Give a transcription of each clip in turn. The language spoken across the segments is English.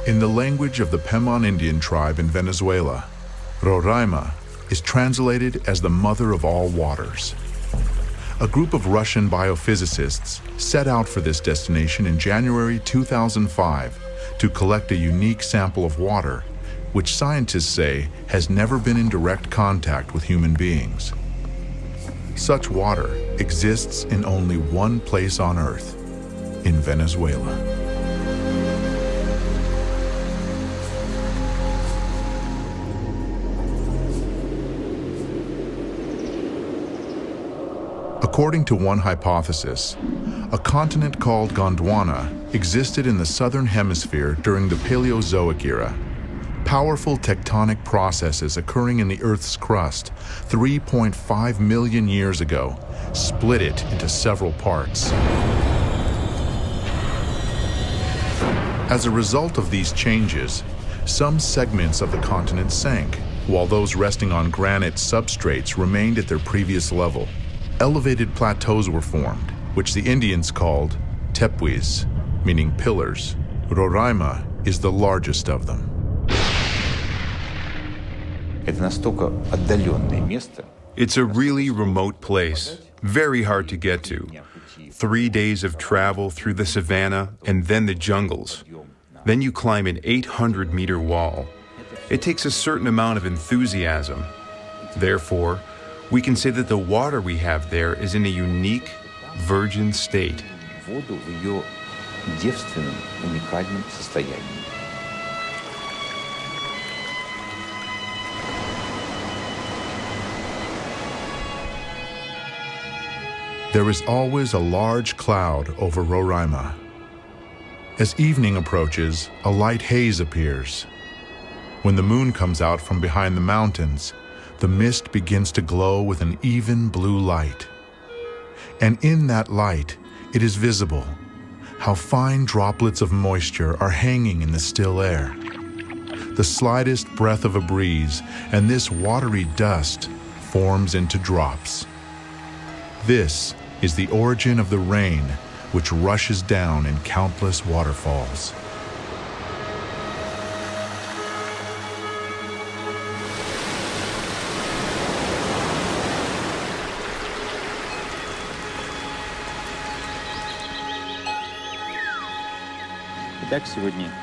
In the language of the Pemon Indian tribe in Venezuela, Roraima is translated as the mother of all waters. A group of Russian biophysicists set out for this destination in January 2005 to collect a unique sample of water, which scientists say has never been in direct contact with human beings. Such water exists in only one place on Earth, in Venezuela. According to one hypothesis, a continent called Gondwana existed in the southern hemisphere during the Paleozoic era. Powerful tectonic processes occurring in the Earth's crust 3.5 million years ago split it into several parts. As a result of these changes, some segments of the continent sank, while those resting on granite substrates remained at their previous level. Elevated plateaus were formed, which the Indians called tepuyes, meaning pillars. Roraima is the largest of them. It's a really remote place, very hard to get to. 3 days of travel through the savanna and then the jungles. Then you climb an 800-meter wall. It takes a certain amount of enthusiasm. Therefore, we can say that the water we have there is in a unique, virgin state. There is always a large cloud over Roraima. As evening approaches, a light haze appears. When the moon comes out from behind the mountains, the mist begins to glow with an even blue light. And in that light, it is visible how fine droplets of moisture are hanging in the still air. The slightest breath of a breeze, and this watery dust forms into drops. This is the origin of the rain, which rushes down in countless waterfalls.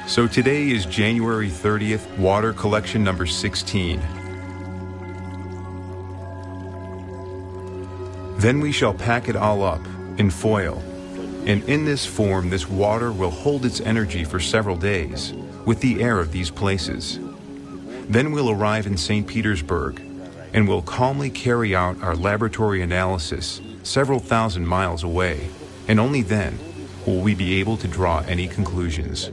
So today is January 30th, water collection number 16. Then we shall pack it all up in foil, and in this form this water will hold its energy for several days with the air of these places. Then we'll arrive in St. Petersburg, and we'll calmly carry out our laboratory analysis several thousand miles away, and only then will we be able to draw any conclusions.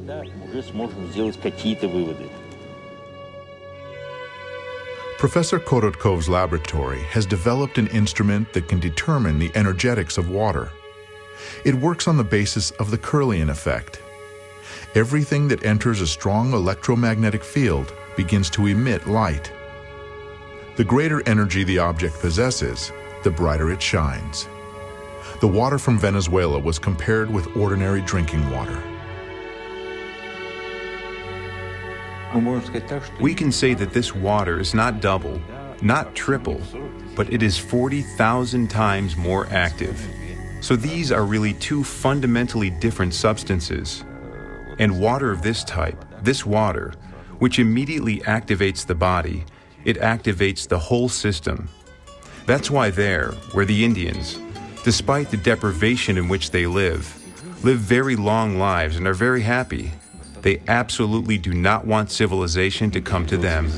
Professor Korotkov's laboratory has developed an instrument that can determine the energetics of water. It works on the basis of the Kirlian effect. Everything that enters a strong electromagnetic field begins to emit light. The greater energy the object possesses, the brighter it shines. The water from Venezuela was compared with ordinary drinking water. We can say that this water is not double, not triple, but it is 40,000 times more active. So these are really two fundamentally different substances. And water of this type, this water, which immediately activates the body, it activates the whole system. That's why there, where the Indians, despite the deprivation in which they live very long lives and are very happy. They absolutely do not want civilization to come to them.